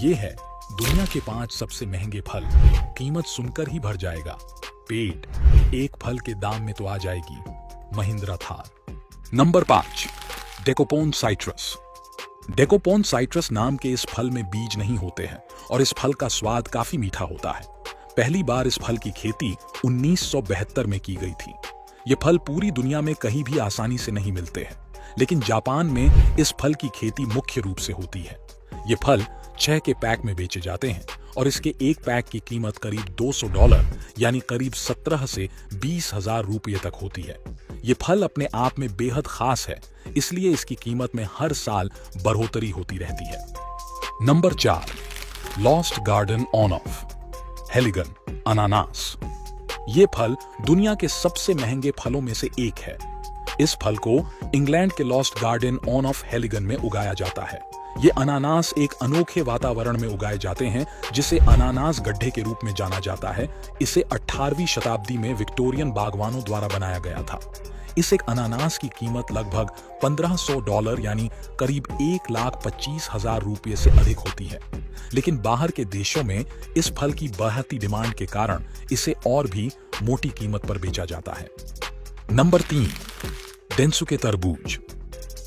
ये है दुनिया के 5 सबसे महंगे फल। कीमत सुनकर ही भर जाएगा पेट। एक फल के दाम में तो आ जाएगी Mahindra Thar. Number 5, dekopon citrus. Dekopon citrus नाम के इस फल में बीज नहीं होते हैं और इस फल का स्वाद काफी मीठा होता है। पहली बार इस फल की खेती 1972 में की गई थी। ये फल पूरी दुनिया में कहीं भी आसानी से नहीं मिलते हैं, लेकिन जापान में इस फल की खेती मुख्य रूप से होती है। ये फल 6 के पैक में बेचे जाते हैं और इसके एक पैक की कीमत करीब $200 यानी करीब 17 से 20,000 रुपये तक होती है। ये फल अपने आप में बेहद खास है, इसलिए इसकी कीमत में हर साल बढ़ोतरी होती रहती है। नंबर 4, लॉस्ट गार्डन ऑफ हेलिगन अनानास। ये फल दुनिया के सबसे महंगे फलों में से एक है। इस फल को इंग्लैंड के लॉस्ट गार्डन ऑन ऑफ हेलिगन में उगाया जाता है। ये अनानास एक अनोखे वातावरण में उगाए जाते हैं जिसे अनानास गड्ढे के रूप में जाना जाता है। इसे 18वीं शताब्दी में विक्टोरियन बागवानों द्वारा बनाया गया था। इस एक अनानास की कीमत लगभग $1500 यानी करीब 1,25,000 रुपये से अधिक होती है, लेकिन बाहर के देशों में इस फल की बढ़ती डिमांड के कारण इसे और भी मोटी कीमत पर बेचा जाता है। नंबर 3, डेंसुके तरबूज।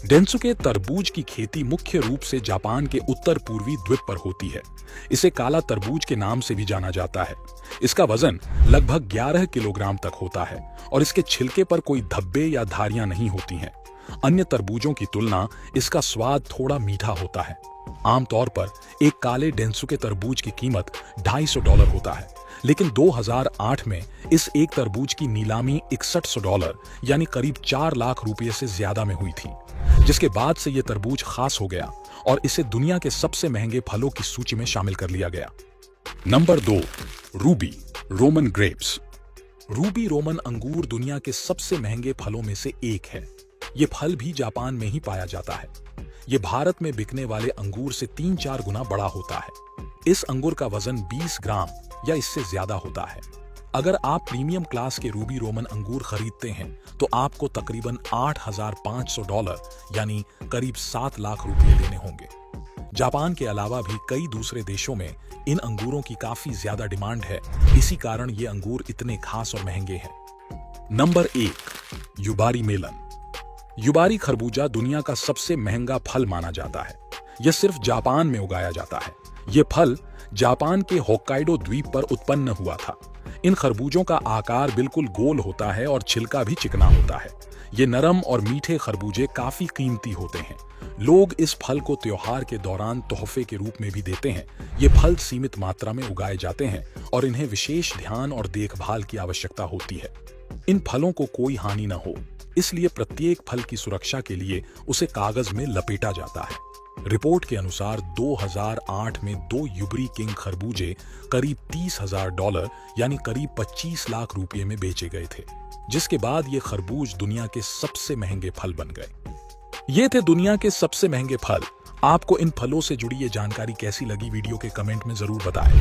डेंसुके तरबूज की खेती मुख्य रूप से जापान के उत्तर पूर्वी द्वीप पर होती है। इसे काला तरबूज के नाम से भी जाना जाता है। इसका वजन लगभग 11 किलोग्राम तक होता है और इसके छिलके पर कोई धब्बे या धारियां नहीं होती हैं। अन्य तरबूजों की तुलना इसका स्वाद थोड़ा मीठा होता है। आमतौर पर एक काले डेंसुके तरबूज की कीमत $250 होता है, लेकिन 2008 में इस एक तरबूज की नीलामी $6100 यानी करीब 4 लाख रुपये से ज्यादा में हुई थी, जिसके बाद से यह तरबूज खास हो गया और इसे दुनिया के सबसे महंगे फलों की सूची में शामिल कर लिया गया। Number 2, Ruby Roman grapes. Ruby Roman अंगूर दुनिया के सबसे महंगे फलों में से एक है। ये फल भी जापान में ही पाया जाता है। ये भारत में बिकने वाले अंगूर से 3-4 गुना बड़ा होता है। इस अंगूर का वजन 20 ग्राम या इससे ज्यादा होता है। अगर आप प्रीमियम क्लास के रूबी रोमन अंगूर खरीदते हैं तो आपको तकरीबन $8,500 यानी करीब 7 लाख रुपये देने होंगे। जापान के अलावा भी कई दूसरे देशों में इन अंगूरों की काफी ज्यादा डिमांड है, इसी कारण ये अंगूर इतने खास और महंगे हैं। Number 1, Yubari melon. युबारी खरबूजा दुनिया का सबसे महंगा फल माना जाता है। यह सिर्फ जापान में उगाया जाता है। यह फल जापान के होक्काइडो द्वीप पर उत्पन्न हुआ था। इन खरबूजों का आकार बिल्कुल गोल होता है और छिलका भी चिकना होता है। ये नरम और मीठे खरबूजे काफी कीमती होते हैं। लोग इस फल को त्योहार के दौरान तोहफे के रूप में भी देते हैं। ये फल सीमित मात्रा में उगाए जाते हैं और इन्हें विशेष ध्यान और देखभाल की आवश्यकता होती है। इन फलों को कोई हानि न हो, इसलिए प्रत्येक फल की सुरक्षा के लिए उसे कागज में लपेटा जाता है। रिपोर्ट के अनुसार 2008 में 2 युबरी किंग खरबूजे करीब $30,000 यानी करीब 25 लाख रुपये में बेचे गए थे, जिसके बाद ये खरबूज दुनिया के सबसे महंगे फल बन गए। ये थे दुनिया के सबसे महंगे फल। आपको इन फलों से जुड़ी ये जानकारी कैसी लगी, वीडियो के कमेंट में जरूर बताएं।